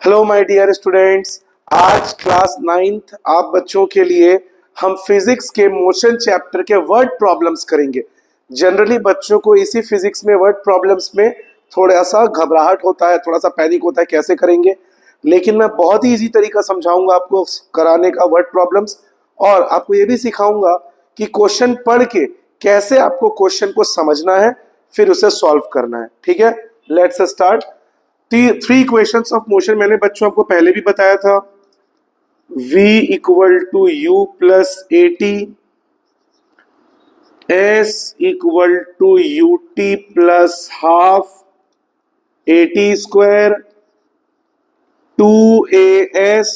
Hello my dear students, आज class 9th आप बच्चों के लिए हम फिजिक्स के मोशन चैप्टर के वर्ड प्रॉब्लम्स करेंगे। जनरली बच्चों को इसी फिजिक्स में वर्ड प्रॉब्लम्स में थोड़ा सा घबराहट होता है, थोड़ा सा पैनिक होता है, कैसे करेंगे। लेकिन मैं बहुत ही इजी तरीका समझाऊंगा आपको कराने का वर्ड प्रॉब्लम्स, और आपको ये भी सिखाऊंगा कि क्वेश्चन पढ़ के कैसे आपको क्वेश्चन को समझना है, फिर उसे सॉल्व करना है। ठीक है, let's start. 3 questions of motion मैंने बच्चों आपको पहले भी बताया था। v equal to u plus a t, s equal to u t plus half a t square, 2as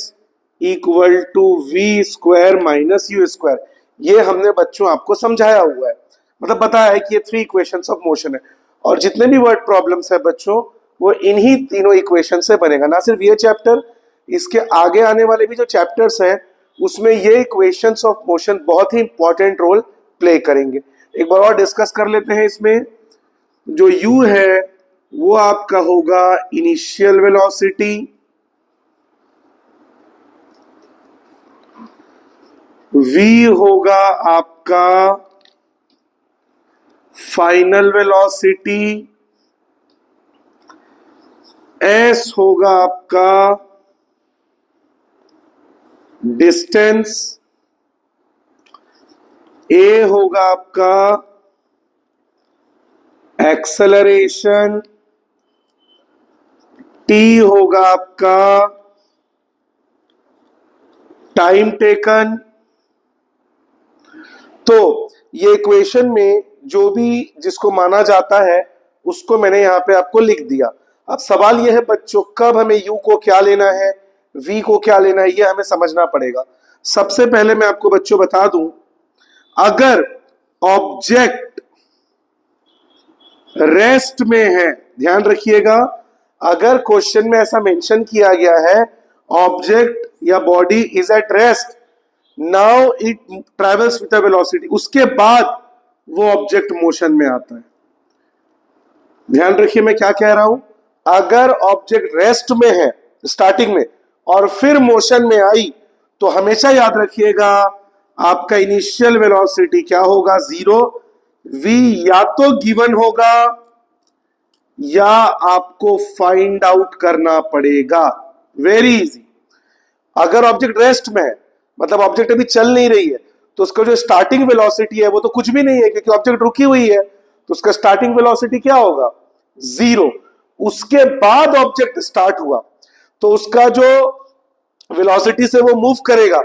equal to v square minus u square. ये हमने बच्चों आपको समझाया हुआ है, मतलब बताया है कि ये 3 इक्वेशंस ऑफ मोशन है। और जितने भी वर्ड प्रॉब्लम्स है बच्चों, वो इन्हीं तीनों इक्वेशन से बनेगा। ना सिर्फ ये चैप्टर, इसके आगे आने वाले भी जो चैप्टर्स हैं उसमें ये इक्वेशंस ऑफ मोशन बहुत ही इंपॉर्टेंट रोल प्ले करेंगे। एक बार और डिस्कस कर लेते हैं। इसमें जो u है वो आपका होगा इनिशियल वेलोसिटी, v होगा आपका फाइनल वेलोसिटी, s होगा आपका डिस्टेंस, a होगा आपका एक्सेलरेशन, t होगा आपका टाइम टेकन। तो ये इक्वेशन में जो भी जिसको माना जाता है उसको मैंने यहां पे आपको लिख दिया। अब सवाल यह है बच्चों, कब हमें u को क्या लेना है, v को क्या लेना है, ये हमें समझना पड़ेगा। सबसे पहले मैं आपको बच्चों बता दूं, अगर ऑब्जेक्ट रेस्ट में है, ध्यान रखिएगा, अगर क्वेश्चन में ऐसा मेंशन किया गया है ऑब्जेक्ट या body is at rest, now it travels with a velocity, उसके बाद वो ऑब्जेक्ट मोशन में आता है। ध्यान रखिए मैं क्या कह रहा हूं, अगर ऑब्जेक्ट रेस्ट में है स्टार्टिंग में और फिर मोशन में आई, तो हमेशा याद रखिएगा आपका इनिशियल वेलोसिटी क्या होगा, 0। v या तो गिवन होगा या आपको फाइंड आउट करना पड़ेगा। Very easy. अगर ऑब्जेक्ट रेस्ट में है, मतलब ऑब्जेक्ट अभी चल नहीं रही है, तो उसका जो स्टार्टिंग वेलोसिटी है वो तो कुछ भी नहीं है, क्योंकि ऑब्जेक्ट रुकी हुई है, तो उसका स्टार्टिंग वेलोसिटी क्या होगा, 0। उसके बाद ऑब्जेक्ट स्टार्ट हुआ तो उसका जो वेलोसिटी से वो मूव करेगा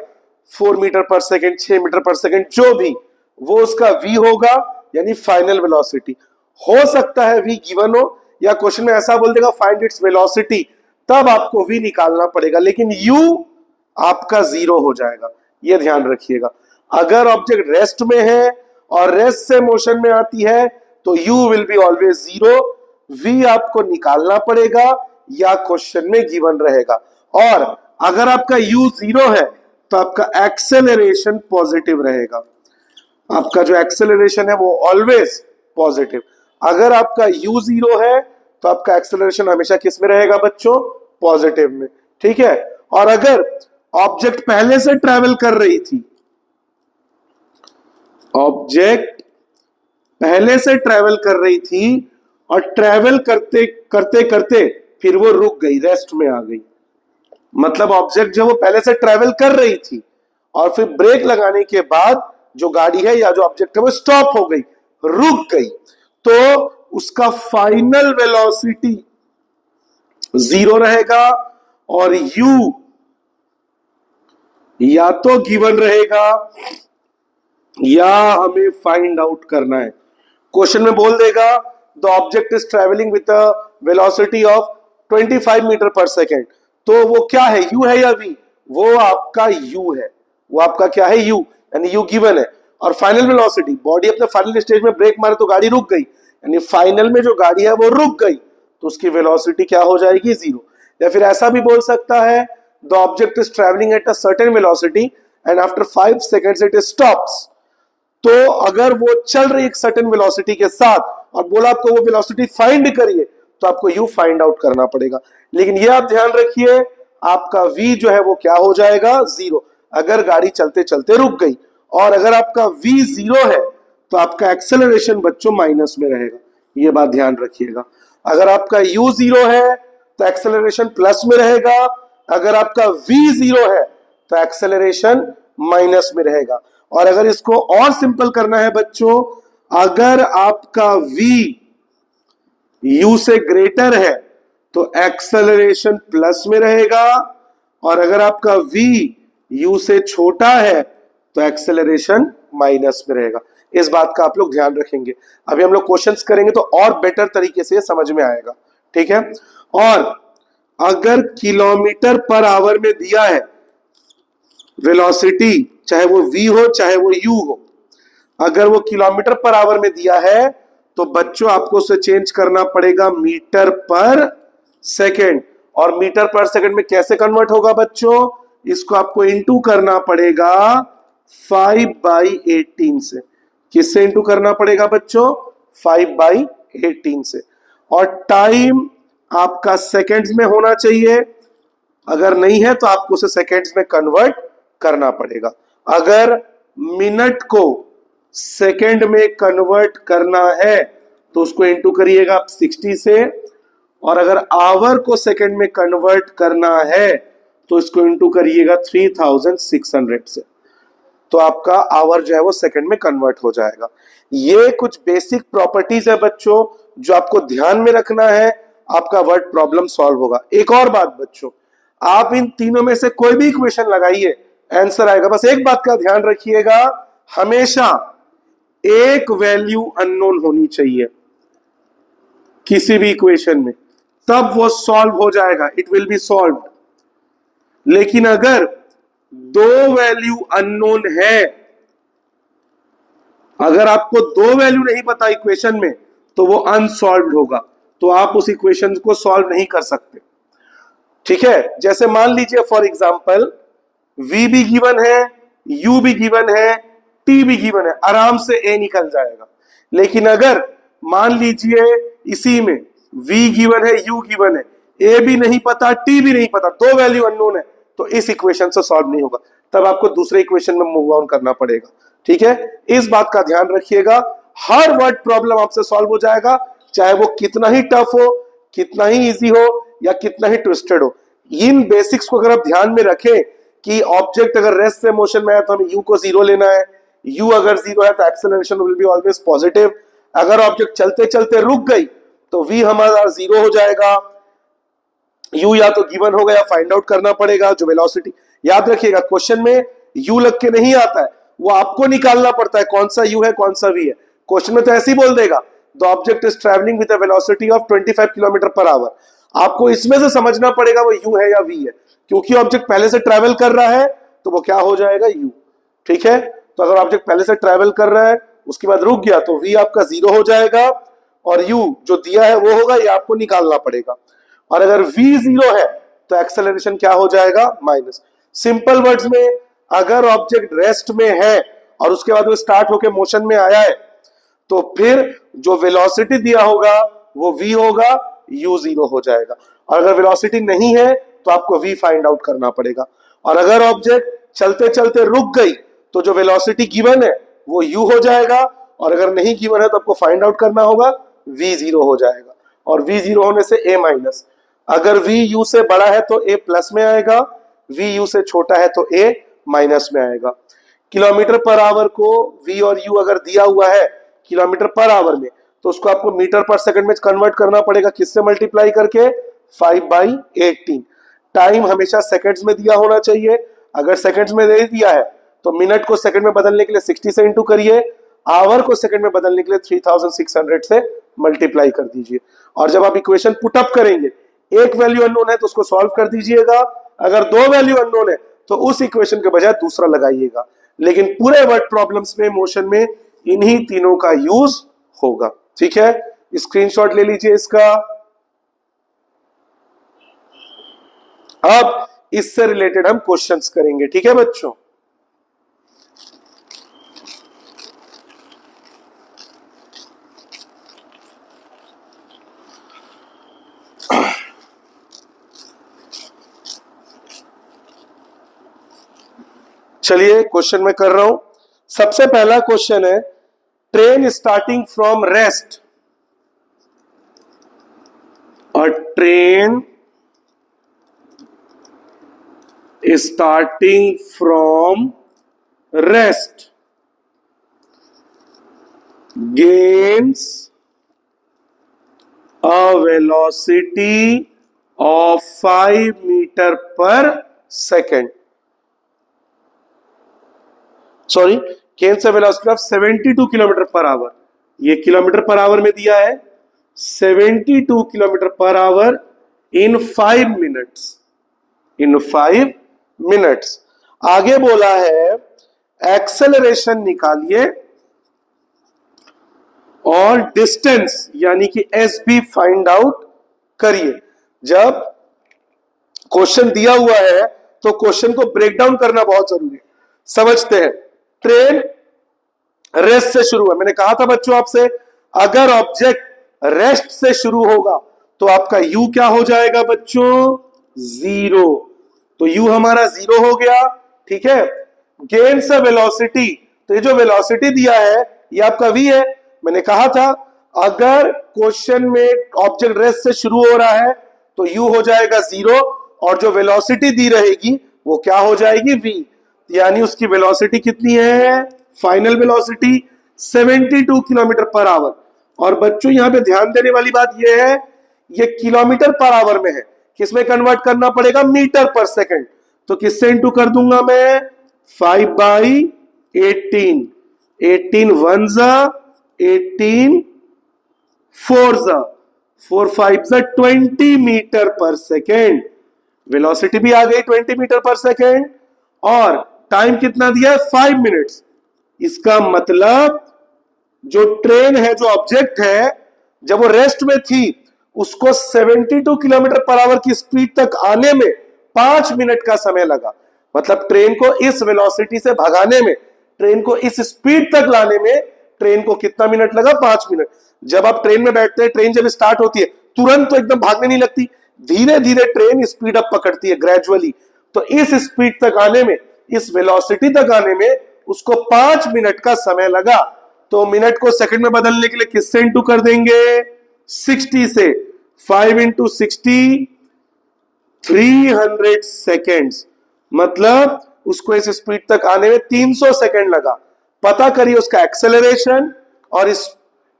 4 metre per second, 6 metre per second, जो भी, वो उसका v होगा, यानी फाइनल वेलोसिटी। हो सकता है v गिवन हो, या क्वेश्चन में ऐसा बोल देगा फाइंड इट्स वेलोसिटी, तब आपको v निकालना पड़ेगा, लेकिन u आपका 0 हो जाएगा। ये ध्यान रखिएगा। अगर ऑब्जेक्ट रेस्ट में है और रेस्ट से मोशन में आती है तो u will be always 0, v आपको निकालना पड़ेगा या क्वेश्चन में गिवन रहेगा। और अगर आपका u 0 है तो आपका एक्सेलरेशन पॉजिटिव रहेगा। आपका जो एक्सेलरेशन है वो ऑलवेज पॉजिटिव। अगर आपका u 0 है तो आपका एक्सेलरेशन हमेशा किस में रहेगा बच्चों, पॉजिटिव में। ठीक है। और अगर ऑब्जेक्ट पहले से ट्रेवल कर रही थी, ऑब्जेक्ट पहले से ट्रेवल कर रही थी और ट्रेवल करते करते करते फिर वो रुक गई, रेस्ट में आ गई, मतलब ऑब्जेक्ट जो वो पहले से ट्रेवल कर रही थी और फिर ब्रेक लगाने के बाद जो गाड़ी है या जो ऑब्जेक्ट है वो स्टॉप हो गई, रुक गई, तो उसका फाइनल वेलोसिटी 0 रहेगा और u या तो गिवन रहेगा या हमें फाइंड आउट करना है। क्वेश्चन में बोल देगा the object is travelling with a velocity of 25 metre per second, तो वो क्या है, u है या v, वो आपका u है, वो आपका क्या है, u, यानी u गिवन है। और फाइनल वेलोसिटी, बॉडी अपने फाइनल स्टेज में ब्रेक मारे तो गाड़ी रुक गई, यानी फाइनल में जो गाड़ी है वो रुक गई, तो उसकी वेलोसिटी क्या हो जाएगी, 0। या फिर ऐसा भी बोल सकता है the object is travelling at a certain velocity and after 5 seconds it stops, तो अगर वो चल रही एक सर्टेन वेलोसिटी के साथ और बोला आपको वो वेलोसिटी फाइंड करिए, तो आपको u फाइंड आउट करना पड़ेगा। लेकिन ये आप ध्यान रखिए, आपका v जो है वो क्या हो जाएगा, 0, अगर गाड़ी चलते चलते रुक गई। और अगर आपका v 0 है तो आपका एक्सेलरेशन बच्चों माइनस में रहेगा, ये बात ध्यान रखिएगा। अगर आपका u 0 है तो एक्सेलरेशन प्लस में रहेगा, अगर आपका v 0 है तो एक्सेलरेशन माइनस में रहेगा। और अगर इसको और सिंपल करना है बच्चों, अगर आपका v u से ग्रेटर है तो एक्सेलरेशन प्लस में रहेगा, और अगर आपका v u से छोटा है तो एक्सेलरेशन माइनस में रहेगा। इस बात का आप लोग ध्यान रखेंगे। अभी हम लोग क्वेश्चंस करेंगे तो और बेटर तरीके से समझ में आएगा, ठीक है। और अगर किलोमीटर पर आवर में दिया है वेलोसिटी, चाहे वो v हो चाहे वो u हो, अगर वो किलोमीटर पर आवर में दिया है तो बच्चों आपको उसे चेंज करना पड़ेगा मीटर पर सेकंड। और मीटर पर सेकंड में कैसे कन्वर्ट होगा बच्चों, इसको आपको इंटू करना पड़ेगा 5/18 से। किससे इंटू करना पड़ेगा बच्चों, 5/18 से। और टाइम आपका सेकंड्स में होना चाहिए, अगर नहीं है तो आपको उसे सेकंड्स में कन्वर्ट करना पड़ेगा। अगर मिनट को सेकंड में कन्वर्ट करना है तो उसको इंटू करिएगा 60 से, और अगर आवर को सेकंड में कन्वर्ट करना है तो इसको इंटू करिएगा 3600 से, तो आपका आवर जो है वो सेकंड में कन्वर्ट हो जाएगा। ये कुछ बेसिक प्रॉपर्टीज है बच्चों जो आपको ध्यान में रखना है, आपका वर्ड प्रॉब्लम सॉल्व होगा। एक और बात बच्चों, आप इन तीनों में से कोई भी इक्वेशन लगाइए, आंसर आएगा। बस एक बात का ध्यान रखिएगा, हमेशा एक वैल्यू अननोन होनी चाहिए किसी भी इक्वेशन में, तब वो सॉल्व हो जाएगा, इट विल बी सॉल्व। लेकिन अगर दो वैल्यू अननोन है, अगर आपको दो वैल्यू नहीं पता इक्वेशन में तो वो अनसॉल्व्ड होगा, तो आप उस इक्वेशन को सॉल्व नहीं कर सकते, ठीक है। जैसे मान लीजिए फॉर एग्जांपल v भी गिवन है, u भी गिवन है, t भी गिवन है, आराम से a निकल जाएगा। लेकिन अगर मान लीजिए इसी में v गिवन है, u गिवन है, a भी नहीं पता, t भी नहीं पता, दो वैल्यू अननोन है, तो इस इक्वेशन से सॉल्व नहीं होगा, तब आपको दूसरे इक्वेशन में मूव ऑन करना पड़ेगा, ठीक है। इस बात का ध्यान रखिएगा, हर वर्ड प्रॉब्लम आपसे सॉल्व हो जाएगा, चाहे वो कितना ही टफ हो, कितना ही इजी हो, या कितना ही ट्विस्टेड हो। इन बेसिक्स को अगर आप ध्यान में रखें कि ऑब्जेक्ट अगर रेस्ट से मोशन में है तो हमें u को 0 लेना है, u अगर 0 है तो acceleration will be always positive. अगर ऑब्जेक्ट चलते चलते रुक गई तो v हमारा 0 हो जाएगा, u या तो गिवन होगा या फाइंड आउट करना पड़ेगा जो वेलोसिटी। याद रखिएगा क्वेश्चन में u लग के नहीं आता है, वो आपको निकालना पड़ता है कौन सा u है कौन सा v है। क्वेश्चन में तो ऐसे ही बोल देगा the object is travelling with a velocity of 25 kilometre per our. आपको इसमें से समझना पड़ेगा वो u है या v है, क्योंकि ऑब्जेक्ट पहले से ट्रैवल कर रहा है तो वो क्या हो जाएगा, u, ठीक है। तो अगर ऑब्जेक्ट पहले से ट्रैवल कर रहा है उसके बाद रुक गया तो v आपका 0 हो जाएगा, और u जो दिया है वो होगा, ये आपको निकालना पड़ेगा। और अगर v 0 है तो एक्सेलरेशन क्या हो जाएगा, माइनस। सिंपल वर्ड्स में, अगर ऑब्जेक्ट रेस्ट में है और उसके बाद वो स्टार्ट होकर मोशन में आया है तो फिर जो वेलोसिटी दिया होगा वो v होगा, u 0 हो जाएगा। और अगर वेलोसिटी नहीं है तो आपको v फाइंड आउट करना पड़ेगा। और अगर ऑब्जेक्ट चलते चलते रुक गई तो जो वेलोसिटी गिवन है वो u हो जाएगा, और अगर नहीं गिवन है तो आपको फाइंड आउट करना होगा, v 0 हो जाएगा। और v 0 होने से a माइनस, अगर v u से बड़ा है तो a प्लस में आएगा, v u से छोटा है तो a माइनस में आएगा। किलोमीटर पर आवर को v और u अगर दिया हुआ है किलोमीटर पर आवर में तो उसको आपको मीटर पर सेकंड में कन्वर्ट करना पड़ेगा, किससे मल्टीप्लाई करके, 5/18। टाइम हमेशा सेकंड्स में दिया होना चाहिए, अगर सेकंड्स में नहीं दिया है तो मिनट को सेकंड में बदलने के लिए 60 से इंटू करिए, आवर को सेकंड में बदलने के लिए 3600 से मल्टीप्लाई कर दीजिए। और जब आप इक्वेशन पुट अप करेंगे, एक वैल्यू अननोन है तो उसको सॉल्व कर दीजिएगा, अगर दो वैल्यू अननोन है तो उस इक्वेशन के बजाय दूसरा लगाइएगा। लेकिन पूरे वर्ड प्रॉब्लम्स में, मोशन में इन्हीं तीनों का यूज होगा, ठीक है। स्क्रीनशॉट ले लीजिए इसका। अब इससे रिलेटेड हम क्वेश्चंस करेंगे, ठीक है बच्चों। चलिए क्वेश्चन मैं कर रहा हूं। सबसे पहला क्वेश्चन है, ट्रेन स्टार्टिंग फ्रॉम रेस्ट, और train starting from rest gains a velocity of 5 meter per second. Sorry, gains a velocity of 72 kilometre per our. ये किलोमीटर पर आवर में दिया है, 72 kilometre per our in 5 minutes. In 5 minutes. आगे बोला है acceleration निकालिए और डिस्टेंस यानी कि एस बी फाइंड आउट करिए। जब क्वेश्चन दिया हुआ है तो क्वेश्चन को ब्रेक डाउन करना बहुत जरूरी है। समझते हैं, ट्रेन रेस्ट से शुरू है। मैंने कहा था बच्चों आपसे, अगर ऑब्जेक्ट रेस्ट से शुरू होगा तो आपका यू क्या हो जाएगा बच्चों? जीरो। तो यू हमारा जीरो हो गया, ठीक है। गेन्स अ वेलोसिटी, तो ये जो वेलोसिटी दिया है ये आपका वी है। मैंने कहा था अगर क्वेश्चन में ऑब्जेक्ट रेस्ट से शुरू हो रहा है तो यू हो जाएगा जीरो, और जो वेलोसिटी दी रहेगी वो क्या हो जाएगी? वी। यानी उसकी वेलोसिटी कितनी है? Final velocity 72 kilometre per our. और बच्चों यहां पे ध्यान देने वाली बात यह है, ये किलोमीटर पर आवर में है, किसमें कन्वर्ट करना पड़ेगा? Metre per second. तो किससे इंटू कर दूंगा मैं? 5/18। 18 वन जा 18 4 जा 4 5 जा 20 मीटर पर सेकेंड। वेलोसिटी भी आ गई 20 मीटर पर सेकेंड, और टाइम कितना दिया है? 5 मिनट्स। इसका मतलब जो ट्रेन है, जो ऑब्जेक्ट है, जब वो रेस्ट में थी उसको 72 किलोमीटर पर आवर की स्पीड तक आने में 5 मिनट का समय लगा। मतलब ट्रेन को इस वेलोसिटी से भगाने में, ट्रेन को इस स्पीड तक लाने में ट्रेन को कितना मिनट लगा? 5 मिनट। जब आप ट्रेन में बैठते हैं, ट्रेन जब स्टार्ट होती है तुरंत तो एकदम भागने नहीं लगती, धीरे धीरे ट्रेन स्पीड अप पकड़ती है, ग्रेजुअली। तो इस स्पीड तक आने में, इस वेलोसिटी तक आने में उसको 5 मिनट का समय लगा। तो मिनट को सेकंड में बदलने के लिए किससे इंटू कर देंगे? 60 से। 5 इंटू 60 300 सेकेंड्स। मतलब उसको इस स्पीड तक आने में 300 सेकेंड लगा। पता करिए उसका एक्सेलरेशन, और इस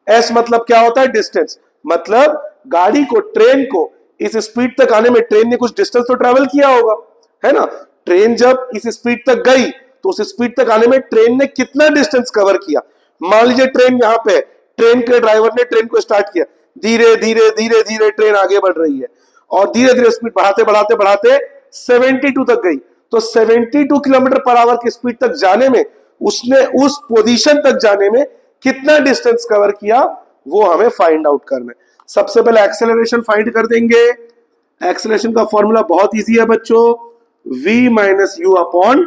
एस मतलब क्या होता है? डिस्टेंस। मतलब गाड़ी को, ट्रेन को इस स्पीड तक आने में ट्रेन ने कुछ डिस्टेंस तो ट्रेवल किया होगा, है ना। ट्रेन जब इस स्पीड तक गई तो उस स्पीड तक आने में ट्रेन ने कितना डिस्टेंस कवर किया? मान लीजिए ट्रेन यहां पे, ट्रेन के ड्राइवर ने ट्रेन को स्टार्ट किया, धीरे धीरे धीरे धीरे ट्रेन आगे बढ़ रही है, और धीरे धीरे स्पीड बढ़ाते बढ़ाते बढ़ाते 72 तक गई। तो 72 किलोमीटर पर आवर की स्पीड तक जाने में उसने उस पोजीशन तक जाने में कितना डिस्टेंस कवर किया, वो हमें फाइंड आउट करना है। सबसे पहले एक्सेलरेशन फाइंड कर देंगे। एक्सेलरेशन का फॉर्मूला बहुत इजी है बच्चों, v minus u upon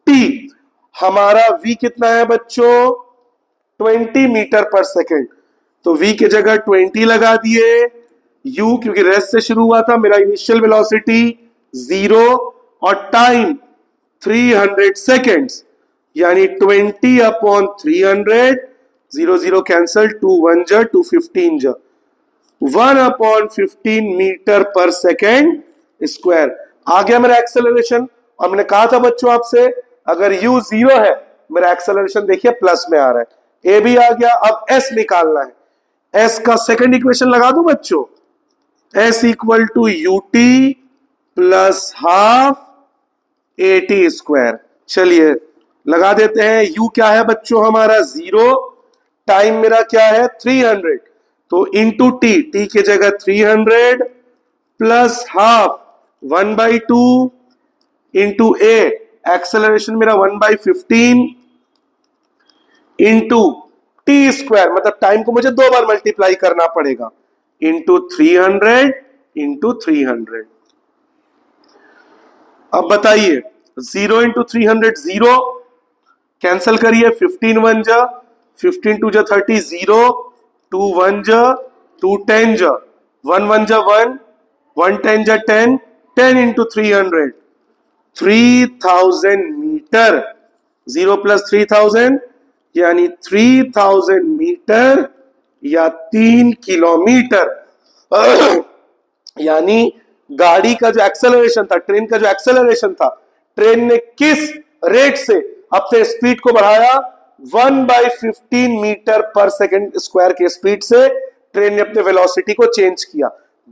T. हमारा v कितना है बच्चों? 20 मीटर पर सेकेंड। तो v की जगह 20 लगा दिए। u क्योंकि रेस्ट से शुरू हुआ था, मेरा इनिशियल वेलोसिटी 0 और टाइम 300 सेकेंड्स, यानी 20 अपॉन 300, 0 0 कैंसल, 2 1 जा 2 15 जा 1 upon 15 metre per second square. आ गया मेरा एक्सेलरेशन। और मैंने कहा था बच्चों आपसे, अगर u 0 है, मेरा एक्सेलरेशन देखिए प्लस में आ रहा है, a भी आ गया। अब s निकालना है। s का सेकंड इक्वेशन लगा दूं बच्चों, s equal to ut plus half at square. चलिए लगा देते हैं। u क्या है बच्चों? हमारा 0। टाइम मेरा क्या है? 300। तो इंटू टी, टी की जगह 300 प्लस हाफ 1/2 इंटू ए, एक्सेलरेशन मेरा 1/15 इंटू टी स्क्वायर, मतलब टाइम को मुझे 2 बार मल्टीप्लाई करना पड़ेगा, इंटू 300 इंटू 300। अब बताइए, 0 इंटू 300 0, कैंसल करिए, 15 1 जा 15 2 जा 30, 0 2 1 जा 2 10 जा 1 1 जा 1 1 10 जा 10 10 इंटू 300 3000 मीटर 0 प्लस 3000 यानी 3000 मीटर या 3 किलोमीटर। यानी गाड़ी का जो एक्सेलरेशन था, ट्रेन का जो एक्सेलरेशन था, ट्रेन ने किस रेट से अपने स्पीड को बढ़ाया? 1/15 मीटर पर सेकेंड स्क्वायर के स्पीड से ट्रेन ने अपने वेलोसिटी को चेंज किया,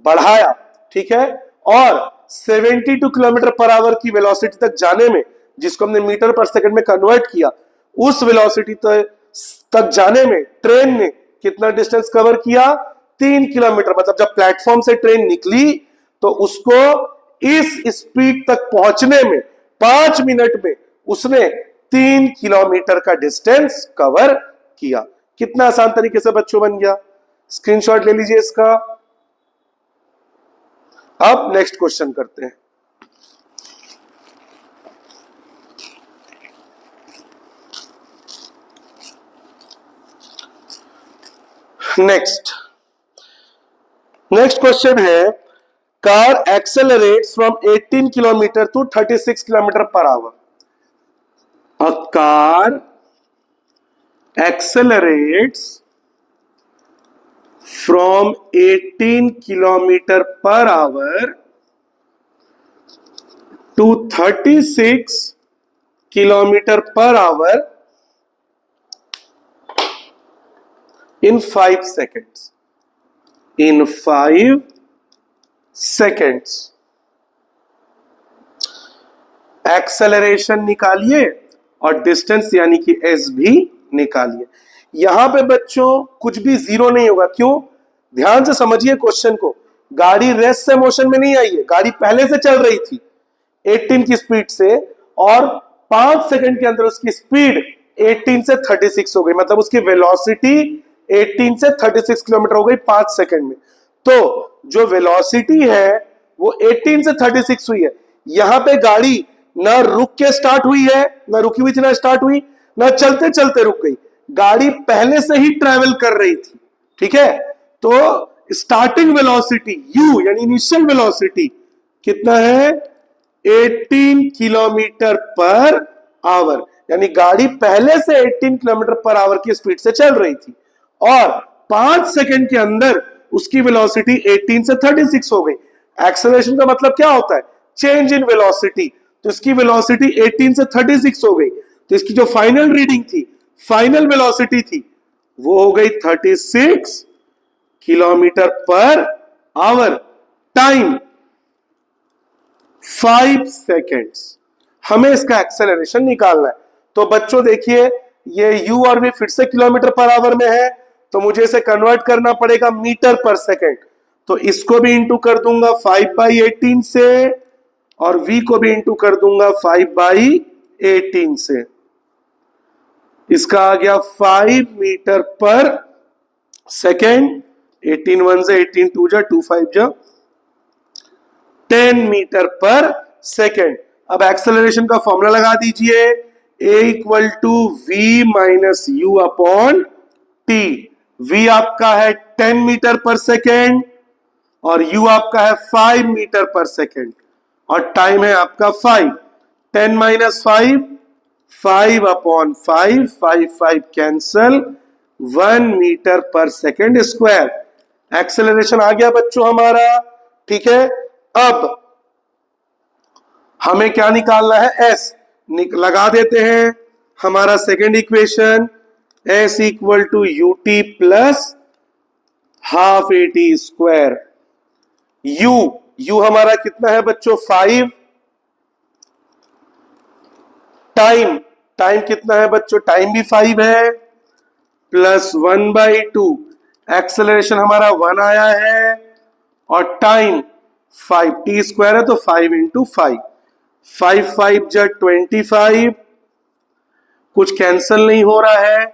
बढ़ाया, ठीक है। और 72 किलोमीटर पर आवर की वेलोसिटी तक जाने में, जिसको हमने मीटर पर सेकंड में कन्वर्ट किया, उस वेलोसिटी तक जाने में ट्रेन ने कितना डिस्टेंस कवर किया? 3 किलोमीटर। मतलब जब प्लेटफॉर्म से ट्रेन निकली तो उसको इस स्पीड तक पहुंचने में 5 मिनट में उसने 3 किलोमीटर का डिस्टेंस कवर किया। कितना आसान तरीके से बच्चों बन गया। स्क्रीनशॉट ले लीजिए इसका। अब नेक्स्ट क्वेश्चन करते हैं। नेक्स्ट क्वेश्चन है, car accelerates from 18 kilometre to 36 kilometre per hour. A car accelerates from 18 kilometer per hour to 36 kilometer per hour in 5 seconds. In 5 seconds. Acceleration निकालिए और डिस्टेंस यानी कि एस भी निकालिए। यहां पे बच्चों कुछ भी जीरो नहीं होगा। क्यों? ध्यान से समझिए क्वेश्चन को। गाड़ी रेस्ट से मोशन में नहीं आई है, गाड़ी पहले से चल रही थी 18 की स्पीड से, और 5 सेकंड के अंदर उसकी स्पीड 18 से 36 हो गई। मतलब उसकी वेलोसिटी 18 से 36 किलोमीटर हो गई 5 सेकंड में। तो जो वेलोसिटी है वो 18 से 36 हुई है। यहां पे गाड़ी ना रुक के स्टार्ट हुई है, ना रुकी हुई थी, ना स्टार्ट हुई, ना चलते चलते रुक गई। गाड़ी पहले से ही ट्रेवल कर रही थी, ठीक है। तो स्टार्टिंग वेलोसिटी यू यानी इनिशियल वेलोसिटी कितना है? 18 किलोमीटर पर आवर। यानी गाड़ी पहले से 18 किलोमीटर पर आवर की स्पीड से चल रही थी और 5 सेकंड के अंदर उसकी वेलोसिटी 18 से 36 हो गई। एक्सेलरेशन का मतलब क्या होता है? Change in velocity. तो इसकी वेलोसिटी 18 से 36 हो गई। तो इसकी जो फाइनल रीडिंग थी, फाइनल वेलोसिटी थी, वो हो गई 36 kilometre per our. Time 5 seconds. हमें इसका एक्सेलरेशन निकालना है। तो बच्चों देखिए, ये u और v फिर से किलोमीटर पर आवर में है, तो मुझे इसे कन्वर्ट करना पड़ेगा मीटर पर सेकेंड। तो इसको भी इंटू कर दूंगा 5/18 से और v को भी इंटू कर दूंगा 5/18 से। इसका आ गया 5 मीटर पर सेकेंड। 18 1 से 18 2 जा 2 5 जा 10 मीटर पर सेकेंड। अब एक्सेलरेशन का फॉर्मूला लगा दीजिए, a equal to v minus u upon t. v आपका है 10 मीटर पर सेकेंड और u आपका है 5 मीटर पर सेकेंड और टाइम है आपका 5। 10 minus 5, 5 upon 5, 5 5 cancel, 1 metre per second square. Acceleration आ गया बच्चों हमारा, ठीक है। अब हमें क्या निकालना है? s लगा देते हैं। हमारा second equation s equal to u t plus half a t square. u हमारा कितना है बच्चों? 5। टाइम कितना है बच्चों? टाइम भी 5 है, प्लस 1/2। एक्सेलरेशन हमारा 1 आया है और टाइम 5। टी स्क्वायर है तो 5 इंटू 5। 5 5 जा 25, कुछ कैंसल नहीं हो रहा है।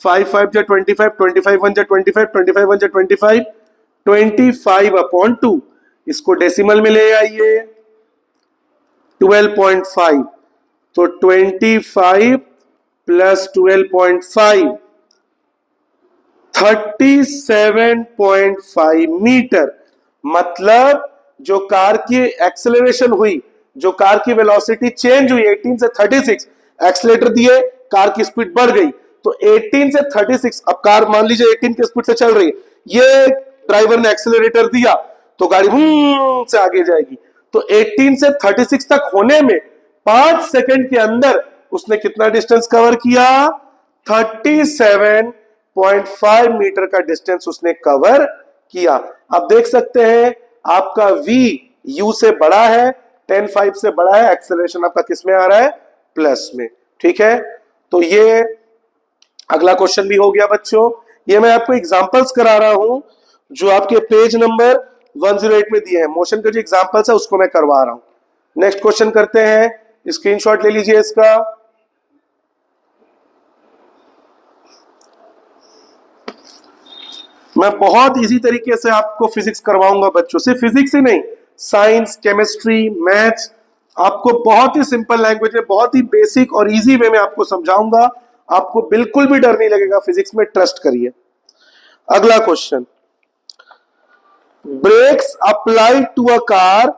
5 5 जा 25, 25 1 जा 25, 25 1 जा 25, 25 अपॉन 2। इसको डेसिमल में ले आइए, 12.5। तो 25 प्लस 12.5 37.5 मीटर। मतलब जो कार की एक्सेलरेशन हुई, जो कार की वेलोसिटी चेंज हुई 18 से 36, एक्सीलरेटर दिए, कार की स्पीड बढ़ गई, तो 18 से 36, अब कार मान लीजिए 18 की स्पीड से चल रही है, ये ड्राइवर ने एक्सीलरेटर दिया तो गाड़ी से आगे जाएगी। तो 18 से 36 तक होने में 5 सेकंड के अंदर उसने कितना डिस्टेंस कवर किया? 37.5 मीटर का डिस्टेंस उसने कवर किया। अब देख सकते हैं आपका v u से बड़ा है, 10.5 से बड़ा है, एक्सेलरेशन आपका किस में आ रहा है? प्लस में। ठीक है, तो ये अगला क्वेश्चन भी हो गया बच्चों। ये मैं आपको एग्जांपल्स करा रहा हूं जो आपके पेज नंबर 108 में दिए हैं, मोशन के जो एग्जांपल्स है उसको मैं करवा रहा हूं। नेक्स्ट क्वेश्चन करते हैं, स्क्रीनशॉट ले लीजिए इसका। मैं बहुत इजी तरीके से आपको फिजिक्स करवाऊंगा बच्चों, सिर्फ फिजिक्स ही नहीं, साइंस, केमिस्ट्री, मैथ्स, आपको बहुत ही सिंपल लैंग्वेज में, बहुत ही बेसिक और इजी वे में आपको समझाऊंगा। आपको बिल्कुल भी डर नहीं लगेगा फिजिक्स में, ट्रस्ट करिए। अगला question, brakes applied to a car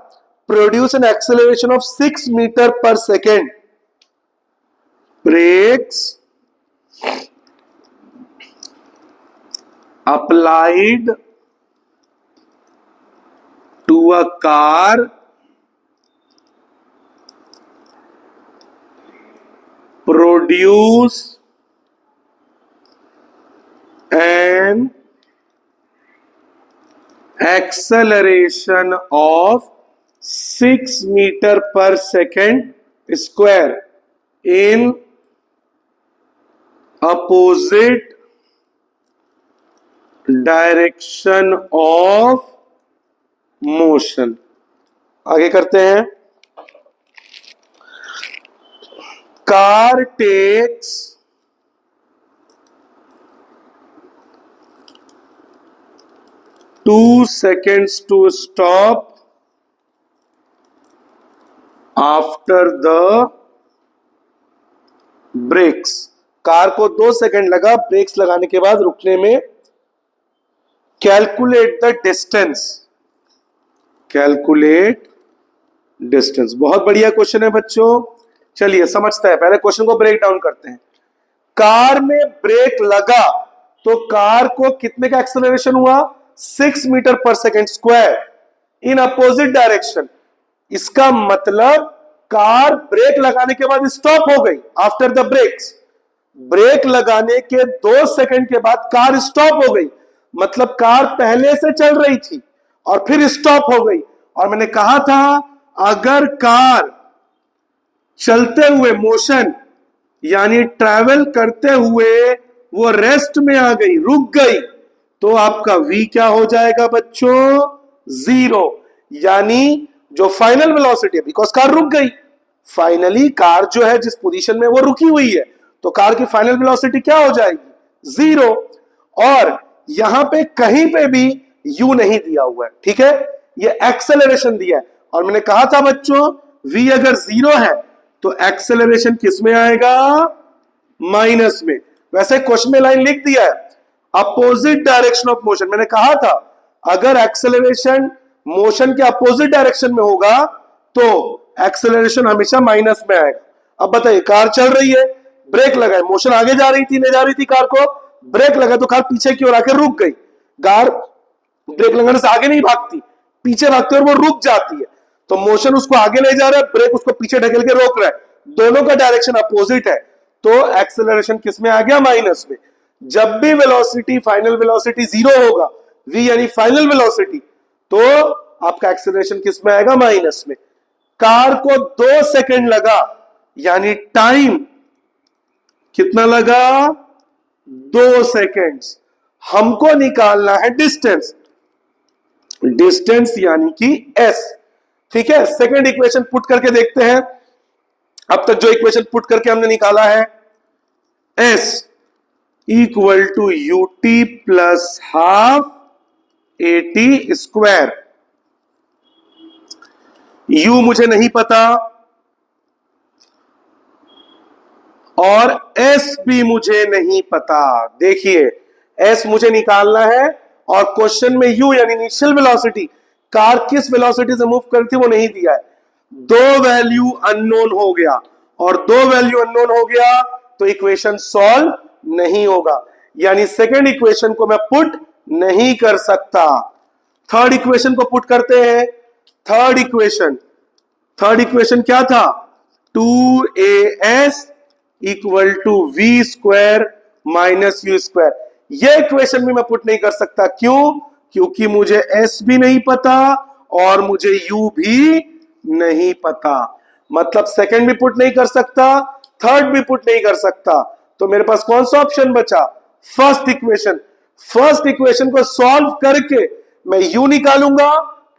produce an acceleration of 6 metre per second. Brakes applied to a car produce an acceleration of 6 meter per second square in opposite direction of motion. आगे करते हैं, car takes 2 seconds to stop after the brakes. Car को 2 second लगा breaks लगाने के बाद रुकने में। Calculate the distance, calculate distance. बहुत बढ़िया क्वेश्चन है बच्चों, चलिए समझते हैं। पहले क्वेश्चन को ब्रेक डाउन करते हैं। कार में ब्रेक लगा तो कार को कितने का एक्सेलरेशन हुआ? 6 metre per second square in opposite direction. इसका मतलब कार ब्रेक लगाने के बाद स्टॉप हो गई आफ्टर द ब्रेक्स। ब्रेक लगाने के 2 सेकंड के बाद कार स्टॉप हो गई, मतलब कार पहले से चल रही थी और फिर स्टॉप हो गई। और मैंने कहा था अगर कार चलते हुए मोशन यानी ट्रैवल करते हुए वो रेस्ट में आ गई, रुक गई, तो आपका v क्या हो जाएगा बच्चों? 0। यानी जो फाइनल वेलोसिटी है, बिकॉज कार रुक गई, फाइनली कार जो है जिस पोजीशन में वो रुकी हुई है, तो कार की फाइनल वेलोसिटी क्या हो जाएगी? 0। और यहां पे कहीं पे भी u नहीं दिया हुआ है, ठीक है, ये एक्सेलरेशन दिया है। और मैंने कहा था बच्चों v अगर 0 है तो एक्सेलरेशन किस में आएगा? माइनस में। वैसे क्वेश्चन में लाइन लिख दिया है अपोजिट डायरेक्शन ऑफ मोशन। मैंने कहा था अगर एक्सेलरेशन मोशन के अपोजिट डायरेक्शन में होगा तो एक्सेलरेशन हमेशा माइनस में आएगा। अब बताइए, कार चल रही है, ब्रेक लगाए, मोशन आगे जा रही थी, ले जा रही थी कार को, ब्रेक लगा तो कार पीछे की ओर आकर रुक गई। कार ब्रेक लगाने से आगे नहीं भागती, पीछे भागती और वो रुक जाती है, तो मोशन उसको आगे ले जा रहा है, ब्रेक उसको पीछे ढकेल के रोक रहा है, दोनों का डायरेक्शन अपोजिट है, तो एक्सेलरेशन किस में आ गया? माइनस में। जब भी वेलोसिटी फाइनल वेलोसिटी 0 होगा, v यानी फाइनल वेलोसिटी, तो आपका एक्सेलरेशन किस में आएगा? माइनस में। कार को 2 सेकंड लगा, यानी टाइम कितना लगा? 2 सेकंड्स। हमको निकालना है डिस्टेंस, डिस्टेंस यानी कि s। ठीक है, सेकंड इक्वेशन पुट करके देखते हैं। अब तक जो इक्वेशन पुट करके हमने निकाला है, s equal to ut plus half at square. u मुझे नहीं पता और s भी मुझे नहीं पता। देखिए, s मुझे निकालना है और क्वेश्चन में u यानी इनिशियल वेलोसिटी, कार किस वेलोसिटी से मूव करती है वो नहीं दिया है। 2 वैल्यू अननोन हो गया और 2 वैल्यू अननोन हो गया तो इक्वेशन सॉल्व नहीं होगा, यानी सेकेंड इक्वेशन को मैं पुट नहीं कर सकता। थर्ड इक्वेशन को पुट करते हैं। थर्ड इक्वेशन क्या था? 2as equal to v square minus u square. यह इक्वेशन भी मैं पुट नहीं कर सकता। क्यों? क्योंकि मुझे s भी नहीं पता और मुझे u भी नहीं पता। मतलब सेकंड भी पुट नहीं कर सकता, थर्ड भी पुट नहीं कर सकता। तो मेरे पास कौन सा ऑप्शन बचा? First equation. फर्स्ट इक्वेशन को सॉल्व करके मैं u निकालूंगा,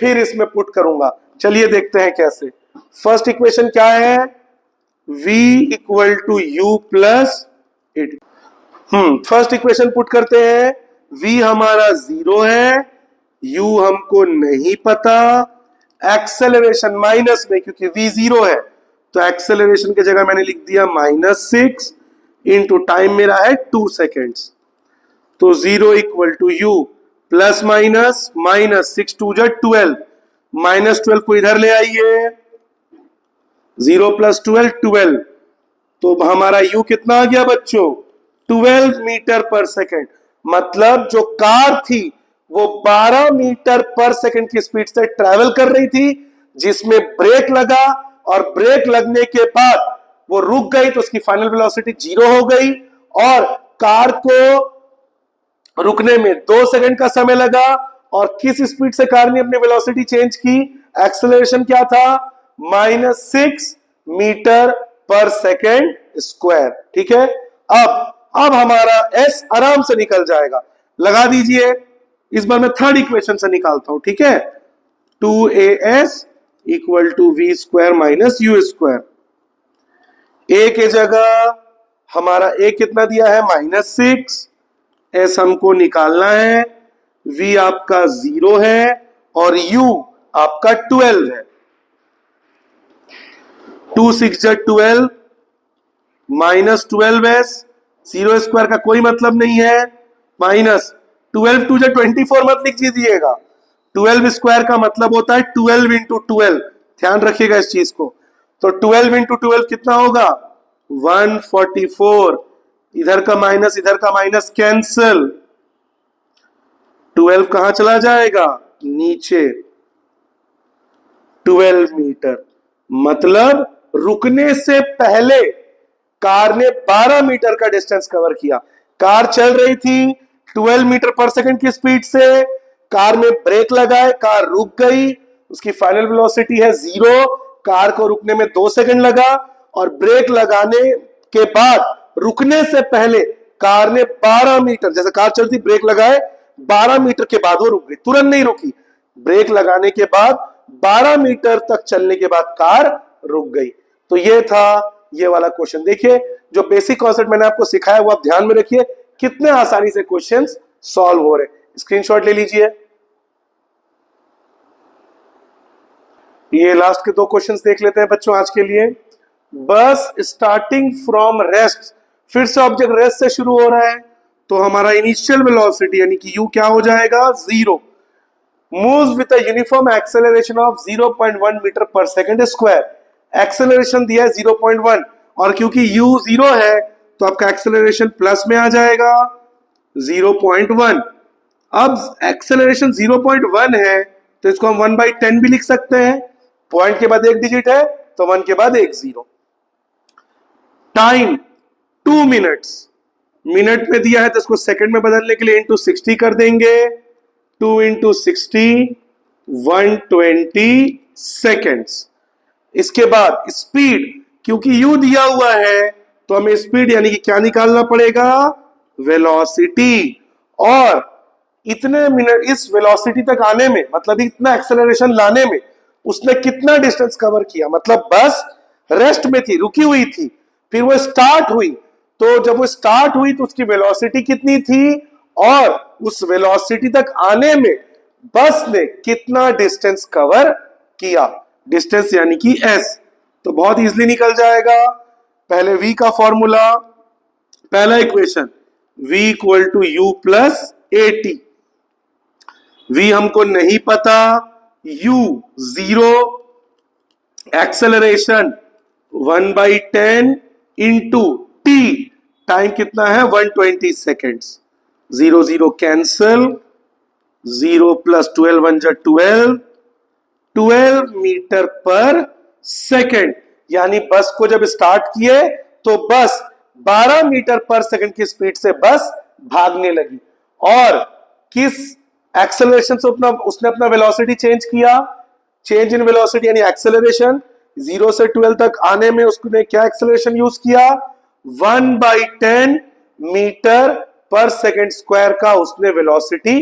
फिर इसमें पुट करूंगा। चलिए देखते हैं कैसे। फर्स्ट इक्वेशन क्या है? v equal to u plus 8। First equation put करते हैं। v हमारा 0 है, u हमको नहीं पता। एक्सेलरेशन माइनस में, क्योंकि v 0 है तो एक्सेलरेशन की जगह मैंने लिख दिया -6 इंटू टाइम मेरा है 2 सेकेंड्स। तो 0 equal to u plus minus -6 2 जा 12, -12 को इधर ले आइए, 0 प्लस 12 12। तो हमारा u कितना आ गया बच्चों? 12 मीटर पर सेकेंड। मतलब जो कार थी वो 12 मीटर पर सेकेंड की स्पीड से ट्रेवल कर रही थी, जिसमें ब्रेक लगा और ब्रेक लगने के बाद वो रुक गई तो उसकी फाइनल वेलोसिटी 0 हो गई और कार को रुकने में 2 सेकंड का समय लगा। और किस स्पीड से कार ने अपनी वेलोसिटी चेंज की? एक्सेलरेशन क्या था? -6 मीटर पर सेकेंड स्क्वायर। ठीक है, अब हमारा s आराम से निकल जाएगा। लगा दीजिए। इस बार मैं थर्ड इक्वेशन से निकालता हूं। ठीक है, 2as equal to v square minus u square. a के जगह हमारा a कितना दिया है? -6। s हमको निकालना है। v आपका 0 है और u आपका 12 है। 2 6 जा 12 -12s, 0 स्क्वायर का कोई मतलब नहीं है। -12 2 जा 24 मत लिख दीजिएगा। 12 स्क्वायर का मतलब होता है 12 इंटू 12। ध्यान रखिएगा इस चीज को। तो 12 इंटू 12 कितना होगा? 144। इधर का माइनस कैंसिल। 12 कहां चला जाएगा? नीचे। 12 मीटर मतलब रुकने से पहले कार ने 12 मीटर का डिस्टेंस कवर किया। कार चल रही थी 12 मीटर पर सेकंड की स्पीड से, कार में ब्रेक लगाए, कार रुक गई, उसकी फाइनल वेलोसिटी है 0। कार को रुकने में 2 सेकंड लगा और ब्रेक लगाने के बाद रुकने से पहले कार ने 12 मीटर, जैसे कार चलती ब्रेक लगाए 12 मीटर के बाद वो रुक गई, तुरंत नहीं रुकी। ब्रेक लगाने के बाद 12 मीटर तक चलने के बाद कार रुक गई। तो ये था ये वाला क्वेश्चन। देखिए जो बेसिक कॉन्सेप्ट मैंने आपको सिखाया वो आप ध्यान में रखिए, कितने आसानी से क्वेश्चंस सॉल्व हो रहे। स्क्रीनशॉट ले लीजिए। ये लास्ट के 2 क्वेश्चंस देख लेते हैं बच्चों आज के लिए। बस स्टार्टिंग फ्रॉम रेस्ट, फिर से ऑब्जेक्ट रेस्ट से शुरू हो रहा है तो हमारा इनिशियल वेलोसिटी यानी कि u क्या हो जाएगा? 0। Moves with a uniform acceleration of 0.1 metre per second square. Acceleration दिया है 0.1 और क्योंकि u 0 है तो आपका एक्सेलरेशन प्लस में आ जाएगा 0.1। अब एक्सेलरेशन 0.1 है तो इसको हम 1/10 भी लिख सकते हैं। पॉइंट के बाद एक डिजिट है तो 1 के बाद एक 0। टाइम 2 मिनट्स, मिनट में दिया है तो इसको सेकंड में बदलने के लिए इंटू 60 कर देंगे। 2 इंटू 60 120 सेकेंड्स। इसके बाद स्पीड, क्योंकि u दिया हुआ है तो हमें स्पीड यानी कि क्या निकालना पड़ेगा? वेलोसिटी। और इतने मिनट इस वेलोसिटी तक आने में, मतलब इतना एक्सेलरेशन लाने में उसने कितना डिस्टेंस कवर किया? मतलब बस रेस्ट में थी, रुकी हुई थी, फिर वो स्टार्ट हुई, तो जब वो स्टार्ट हुई तो उसकी वेलोसिटी कितनी थी और उस वेलोसिटी तक आने में बस ने कितना डिस्टेंस कवर किया? डिस्टेंस यानी कि s। तो बहुत इजीली निकल जाएगा। पहले v का फॉर्मूला, पहला equation v equal to u plus 80। v हमको नहीं पता, u 0, acceleration 1/10 into t, time कितना है 120 सेकेंड्स, 0 0 कैंसल, 0 प्लस 12 1 जा 12, 12 मीटर पर सेकेंड। यानी बस को जब स्टार्ट किए तो बस 12 मीटर पर सेकेंड की स्पीड से बस भागने लगी। और किस एक्सेलरेशन से उसने अपना वेलोसिटी चेंज किया, चेंज इन वेलोसिटी यानी एक्सेलरेशन, 0 से 12 तक आने में उसने क्या एक्सेलरेशन यूज किया, 1/10 मीटर पर सेकेंड स्क्वायर का उसने वेलोसिटी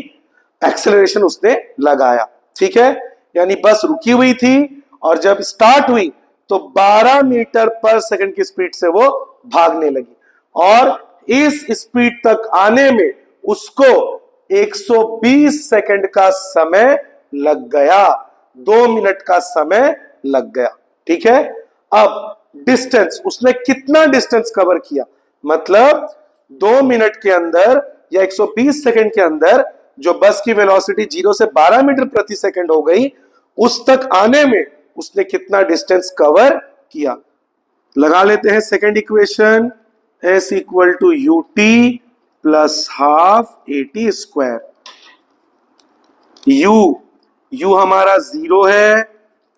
एक्सेलरेशन उसने लगाया। ठीक है, यानी बस रुकी हुई थी और जब स्टार्ट हुई तो 12 मीटर पर सेकेंड की स्पीड से वो भागने लगी और इस स्पीड तक आने में उसको 120 सेकंड का समय लग गया, 2 मिनट का समय लग गया। ठीक है, अब डिस्टेंस उसने कितना डिस्टेंस कवर किया, मतलब 2 मिनट के अंदर या 120 सेकंड के अंदर जो बस की वेलोसिटी 0 से 12 मीटर प्रति सेकंड हो गई, उस तक आने में उसने कितना डिस्टेंस कवर किया। लगा लेते हैं second equation, S equal to UT plus half AT square. U हमारा 0 है,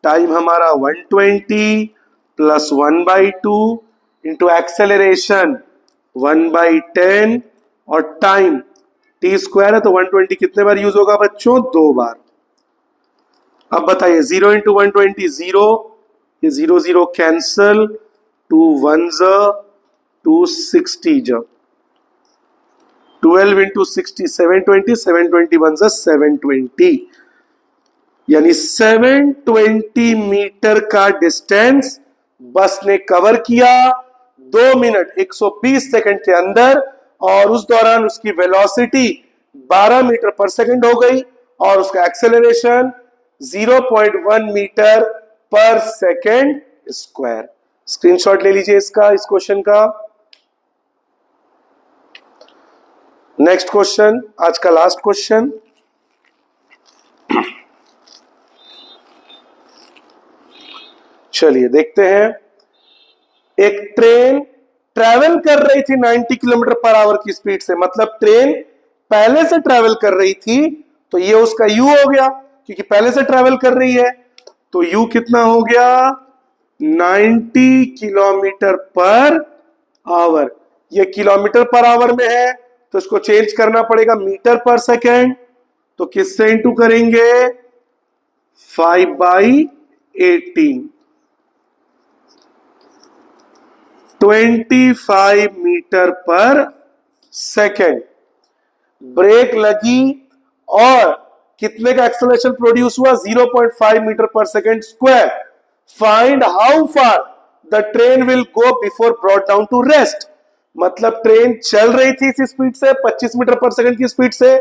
टाइम हमारा 120 प्लस 1/2 इंटू एक्सेलरेशन 1/10 और टाइम T स्क्वायर है तो 120 कितने बार यूज होगा बच्चों, 2 बार। अब बताइए 0 इंटू 120 0, ये 0 0 कैंसल, 2 1 260 जा, 12 इंटू 60 720, 720 1 720, यानी 720 मीटर का डिस्टेंस बस ने कवर किया 2 मिनट 120 सेकंड के अंदर और उस दौरान उसकी वेलोसिटी 12 मीटर पर सेकंड हो गई और उसका acceleration 0.1 metre per second square. Screenshot ले लीजिए इसका, इस क्वेश्चन का। नेक्स्ट क्वेश्चन, आज का लास्ट क्वेश्चन। चलिए देखते हैं। एक ट्रेन ट्रैवल कर रही थी 90 किलोमीटर पर आवर की स्पीड से, मतलब ट्रेन पहले से ट्रैवल कर रही थी तो ये उसका यू हो गया क्योंकि पहले से ट्रैवल कर रही है, तो यू कितना हो गया 90 किलोमीटर पर आवर। ये किलोमीटर पर आवर में है तो इसको चेंज करना पड़ेगा मीटर पर सेकेंड, तो किससे इंटू करेंगे 5/18, 25 मीटर पर सेकेंड। ब्रेक लगी और कितने का एक्सेलरेशन प्रोड्यूस हुआ 0.5 metre per second square. Find how far the train will go before brought down to rest, मतलब ट्रेन चल रही थी इस स्पीड से 25 मीटर पर सेकेंड की स्पीड से,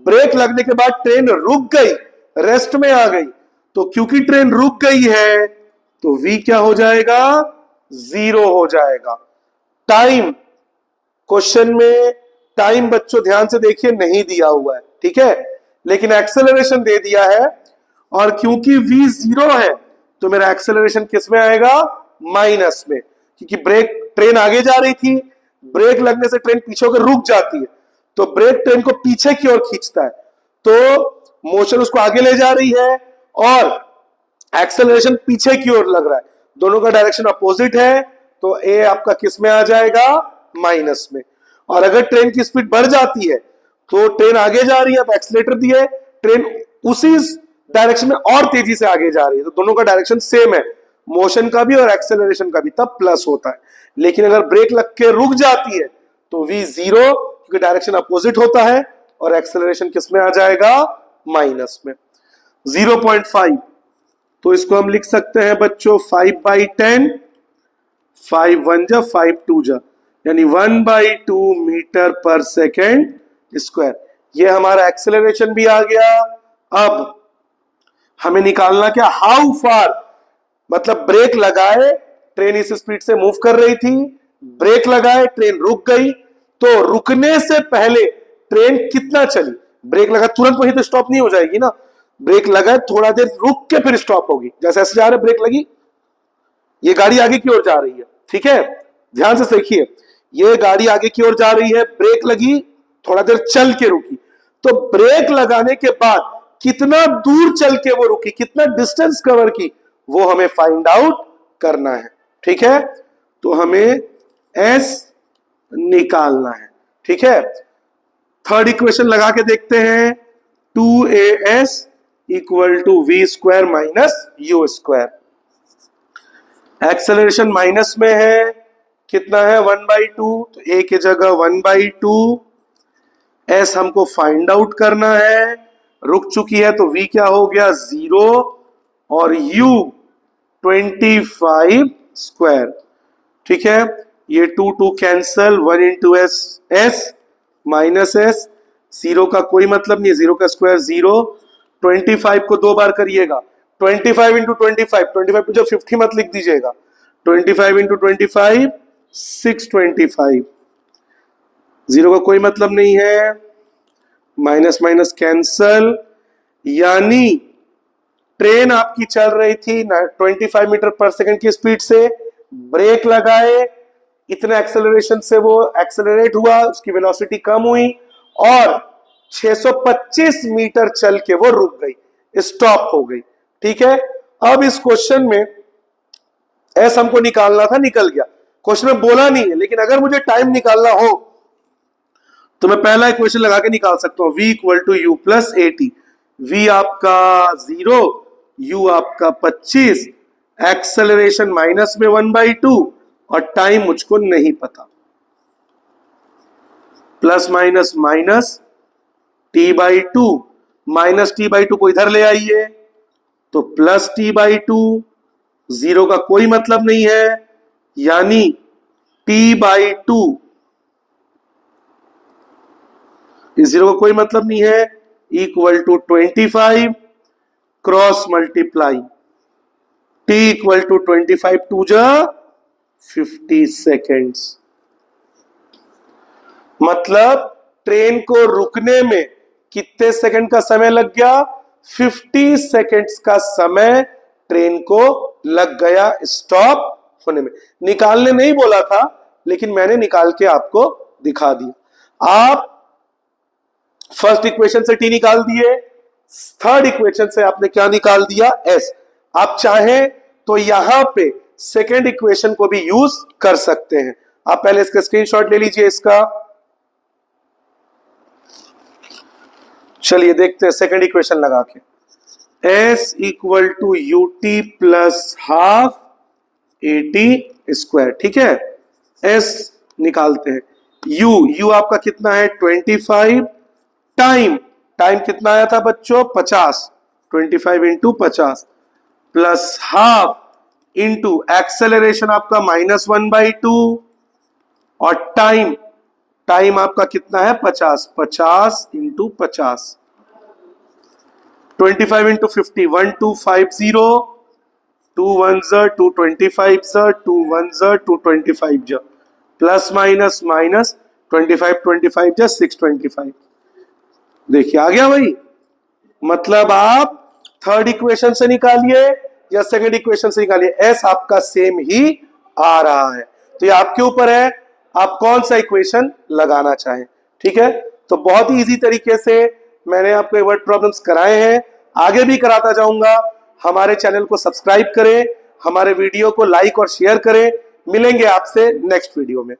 ब्रेक लगने के बाद ट्रेन रुक गई, रेस्ट में आ गई, तो क्योंकि ट्रेन रुक गई है तो v क्या हो जाएगा 0 हो जाएगा। टाइम, क्वेश्चन में टाइम बच्चों ध्यान से देखिए नहीं दिया हुआ है, ठीक है, लेकिन एक्सेलरेशन दे दिया है और क्योंकि v 0 है तो मेरा एक्सेलरेशन किस में आएगा माइनस में, क्योंकि ब्रेक ट्रेन आगे जा रही थी, ब्रेक लगने से ट्रेन पीछे होकर रुक जाती है तो ब्रेक ट्रेन को पीछे की ओर खींचता है, तो मोशन उसको आगे ले जा रही है और एक्सेलरेशन पीछे की ओर लग रहा है, दोनों का डायरेक्शन अपोजिट है तो ए आपका किस में आ जाएगा माइनस में। और अगर ट्रेन की स्पीड बढ़ जाती है तो ट्रेन आगे जा रही है, अब एक्सीलरेटर दिए, ट्रेन उसी डायरेक्शन में और तेजी से आगे जा रही है तो दोनों का डायरेक्शन सेम है, मोशन का भी और एक्सेलरेशन का भी, तब प्लस होता है। लेकिन अगर ब्रेक लग के रुक जाती है तो v 0 क्योंकि डायरेक्शन अपोजिट होता है और एक्सेलरेशन किस में आ जाएगा माइनस में 0.5, तो इसको हम लिख सकते हैं बच्चों 5/10, 5 1 जा 5 2 जा, यानी 1/2 मीटर पर सेकेंड स्क्वायर। ये हमारा एक्सेलरेशन भी आ गया। अब हमें निकालना क्या, हाउ फार, मतलब ब्रेक लगाए ट्रेन इस स्पीड से मूव कर रही थी, ब्रेक लगाए ट्रेन रुक गई, तो रुकने से पहले ट्रेन कितना चली, ब्रेक लगा तुरंत वहीं तो स्टॉप नहीं हो जाएगी ना, ब्रेक लगा थोड़ा देर रुक के फिर स्टॉप होगी, जैसे ऐसे जा रहे ब्रेक लगी ये गाड़ी आगे की ओर जा रही है, ठीक है, ध्यान से देखिए, ये गाड़ी आगे की ओर जा रही है, ब्रेक लगी, थोड़ा देर चल के रुकी, तो ब्रेक लगाने के बाद कितना दूर चल के वो रुकी, कितना डिस्टेंस कवर की, वो हमें फाइंड आउट करना है, ठीक है। तो हमें एस निकालना है, ठीक है। थर्ड इक्वेशन लगा के देखते हैं, 2as equal to v square minus u square. Acceleration minus में है, कितना है 1/2, तो a की जगह 1/2, s हमको फाइंड आउट करना है, रुक चुकी है तो v क्या हो गया 0 और u 25 स्क्वायर, ठीक है। ये 2 cancel, 1 into s minus s, 0 का कोई मतलब नहीं, 0 का स्क्वायर 0, 25 को 2 बार करिएगा, 25 इंटू 25, 25 को जब 50 मत लिख दीजिएगा, 25 इंटू 25 625, 0 का कोई मतलब नहीं है, माइनस माइनस कैंसल, यानी ट्रेन आपकी चल रही थी 25 मीटर पर सेकंड की स्पीड से, ब्रेक लगाए, इतने एक्सेलरेशन से वो एक्सेलरेट हुआ, उसकी वेलोसिटी कम हुई और 625 मीटर चल के वो रुक गई, स्टॉप हो गई, ठीक है। अब इस क्वेश्चन में एस हमको निकालना था, निकल गया, क्वेश्चन में बोला नहीं है, लेकिन अगर मुझे टाइम निकालना हो तो मैं पहला इक्वेशन लगा के निकाल सकता हूं, v equal to u plus a t, v आपका 0, u आपका 25, एक्सेलरेशन माइनस में 1/2 और टाइम मुझको नहीं पता, plus minus minus t/2, minus t/2 को इधर ले आइए तो प्लस t/2, 0 का कोई मतलब नहीं है, यानी t/2, इस 0 का कोई मतलब नहीं है, equal to 25 cross multiply, t equal to 25 two जा 50 सेकेंड्स, मतलब ट्रेन को रुकने में कितने सेकंड का समय लग गया, 50 सेकेंड्स का समय ट्रेन को लग गया स्टॉप होने में। निकालने नहीं बोला था, लेकिन मैंने निकाल के आपको दिखा दिया। आप फर्स्ट इक्वेशन से टी निकाल दिए, थर्ड इक्वेशन से आपने क्या निकाल दिया, एस। आप चाहें तो यहां पे सेकेंड इक्वेशन को भी यूज कर सकते हैं। आप पहले इसका स्क्रीनशॉट ले लीजिए इसका, चलिए देखते हैं सेकेंड इक्वेशन लगा के, s equal to u t plus half a t square, ठीक है। एस निकालते हैं, यू आपका कितना है 25, टाइम कितना आया था बच्चों 50, 25 into 50 plus half into acceleration आपका -1/2 और टाइम आपका कितना है 50 into 50, 25 into 50 1250, 2 1 225 2 1 225 plus minus minus 25 625, देखिए आ गया भाई। मतलब आप थर्ड इक्वेशन से निकालिए या सेकंड इक्वेशन से निकालिए, एस आपका सेम ही आ रहा है। तो ये आपके ऊपर है, आप कौन सा इक्वेशन लगाना चाहें, ठीक है। तो बहुत ही इजी तरीके से मैंने आपको वर्ड प्रॉब्लम्स कराए हैं, आगे भी कराता जाऊंगा। हमारे चैनल को सब्सक्राइब करें, हमारे वीडियो को लाइक और शेयर करें। मिलेंगे आपसे नेक्स्ट वीडियो में।